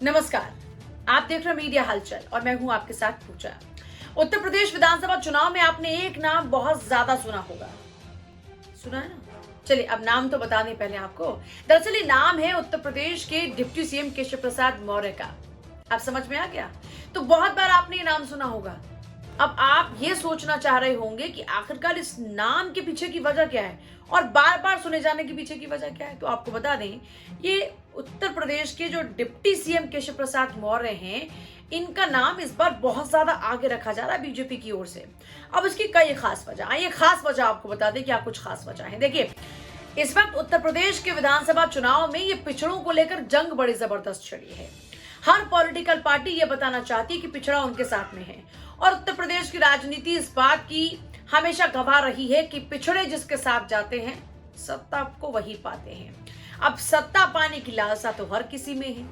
नमस्कार, आप देख रहे हैं मीडिया हलचल और मैं हूं आपके साथ पूजा। उत्तर प्रदेश विधानसभा चुनाव में आपने एक नाम बहुत ज्यादा सुना होगा। सुना है ना? चलिए अब नाम तो बता दें पहले आपको। दरअसल ये नाम है उत्तर प्रदेश के डिप्टी सीएम केशव प्रसाद मौर्य का। अब समझ में आ गया? तो बहुत बार आपने ये नाम सुना होगा। अब आप ये सोचना चाह रहे होंगे कि आखिरकार इस नाम के पीछे की वजह क्या है और बार बार सुने जाने के पीछे की वजह क्या है। तो आपको बता दें, ये उत्तर प्रदेश के जो डिप्टी सीएम केशव प्रसाद मौर्य हैं, इनका नाम इस बार बहुत ज्यादा आगे रखा जा रहा है बीजेपी की ओर से। अब इसकी कई खास वजह, आइए खास वजह आपको बता दें क्या कुछ खास वजह है। देखिए, इस वक्त उत्तर प्रदेश के विधानसभा चुनाव में ये पिछड़ों को लेकर जंग बड़ी जबरदस्त छिड़ी है। हर पॉलिटिकल पार्टी ये बताना चाहती है कि पिछड़ा उनके साथ में है और उत्तर प्रदेश की राजनीति इस बात की हमेशा गवाह रही है कि पिछड़े जिसके साथ जाते हैं सत्ता को वही पाते हैं। अब सत्ता पाने की लालसा तो हर किसी में है,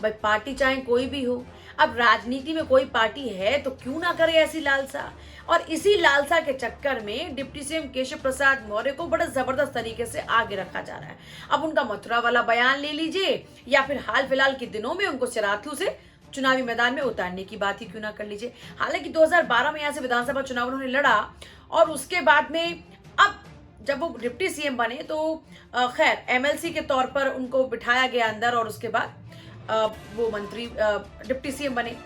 भाई पार्टी चाहे कोई भी हो। अब राजनीति में कोई पार्टी है तो क्यों ना करे ऐसी लालसा, और इसी लालसा के चक्कर में डिप्टी सीएम केशव प्रसाद मौर्य को बड़े जबरदस्त तरीके से आगे रखा जा रहा है। अब उनका मथुरा वाला बयान ले लीजिए या फिर हाल फिलहाल के दिनों में उनको सिराथू से चुनावी मैदान में उतारने की बात ही क्यों ना कर लीजिए। हालांकि 2012 में यहाँ से विधानसभा चुनाव उन्होंने लड़ा और उसके बाद में अब जब वो डिप्टी सीएम बने तो खैर एमएलसी के तौर पर उनको बिठाया गया अंदर और उसके बाद वो मंत्री डिप्टी सीएम बने।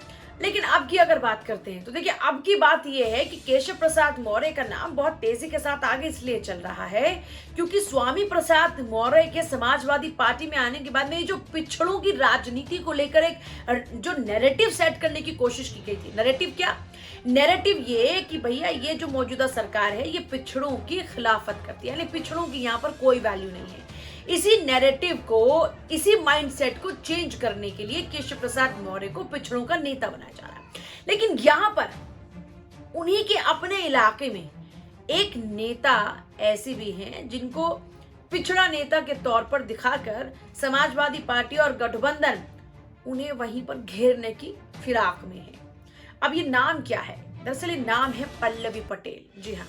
लेकिन अब की अगर बात करते हैं तो देखिए, अब की बात यह है कि केशव प्रसाद मौर्य का नाम बहुत तेजी के साथ आगे इसलिए चल रहा है क्योंकि स्वामी प्रसाद मौर्य के समाजवादी पार्टी में आने के बाद में ये जो पिछड़ों की राजनीति को लेकर एक जो नैरेटिव सेट करने की कोशिश की गई थी। नैरेटिव क्या? नैरेटिव ये कि भैया ये जो मौजूदा सरकार है ये पिछड़ों की खिलाफत करती है, यानी पिछड़ों की यहाँ पर कोई वैल्यू नहीं है। इसी नैरेटिव को, इसी माइंडसेट को चेंज करने के लिए केशव प्रसाद मौर्य को पिछड़ों का नेता बनाया जा रहा है। लेकिन यहां पर उन्हीं के अपने इलाके में एक नेता ऐसे भी हैं जिनको पिछड़ा नेता के तौर पर दिखाकर समाजवादी पार्टी और गठबंधन उन्हें वहीं पर घेरने की फिराक में है। अब ये नाम क्या है? दरअसल ये नाम है पल्लवी पटेल। जी हाँ,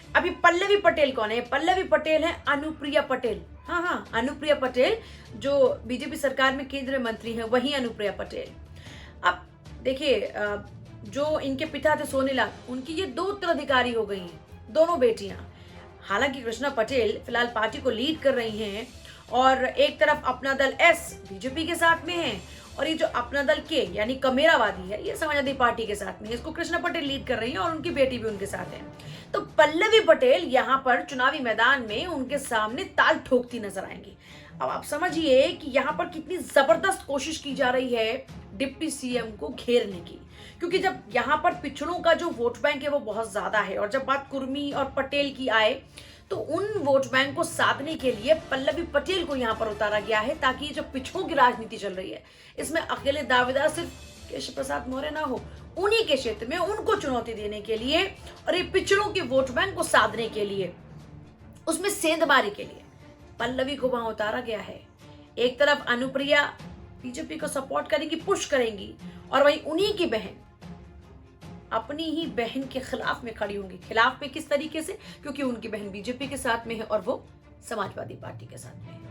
अभी पल्लवी पटेल कौन है? पल्लवी पटेल है अनुप्रिया पटेल। हाँ, अनुप्रिया पटेल जो बीजेपी सरकार में केंद्रीय मंत्री है, वही अनुप्रिया पटेल। अब देखिए, जो इनके पिता थे सोनीलाल, उनकी ये दो उत्तराधिकारी हो गई हैं, दोनों बेटियां। हालांकि कृष्णा पटेल फिलहाल पार्टी को लीड कर रही हैं और एक तरफ अपना दल एस बीजेपी के साथ में है और ये जो अपना दल के यानी कमेरावादी है ये समाजवादी पार्टी के साथ में है। इसको कृष्णा पटेल लीड कर रही है और उनकी बेटी भी उनके साथ है। तो पल्लवी पटेल यहाँ पर चुनावी मैदान में उनके सामने ताल ठोकती नजर आएंगी। अब आप समझिए कि यहाँ पर कितनी जबरदस्त कोशिश की जा रही है डिप्टी सीएम को घेरने की, क्योंकि जब यहाँ पर पिछड़ों का जो वोट बैंक है वो बहुत ज्यादा है और जब बात कुर्मी और पटेल की आए तो उन वोट बैंक को साधने के लिए पल्लवी पटेल को यहाँ पर उतारा गया है ताकि जो पिछड़ों की राजनीति चल रही है इसमें अकेले दावेदार सिर्फ केशव प्रसाद मौर्य ना हो, उन्हीं के क्षेत्र में उनको चुनौती देने के लिए और ये पिछड़ों के वोट बैंक को साधने के लिए, उसमें सेंधमारी के लिए पल्लवी को वहां उतारा गया है। एक तरफ अनुप्रिया बीजेपी को सपोर्ट करेंगी, पुश करेंगी, और वहीं उन्हीं की बहन अपनी ही बहन के खिलाफ में खड़ी होंगी। खिलाफ में किस तरीके से? क्योंकि उनकी बहन बीजेपी के साथ में है और वो समाजवादी पार्टी के साथ में है।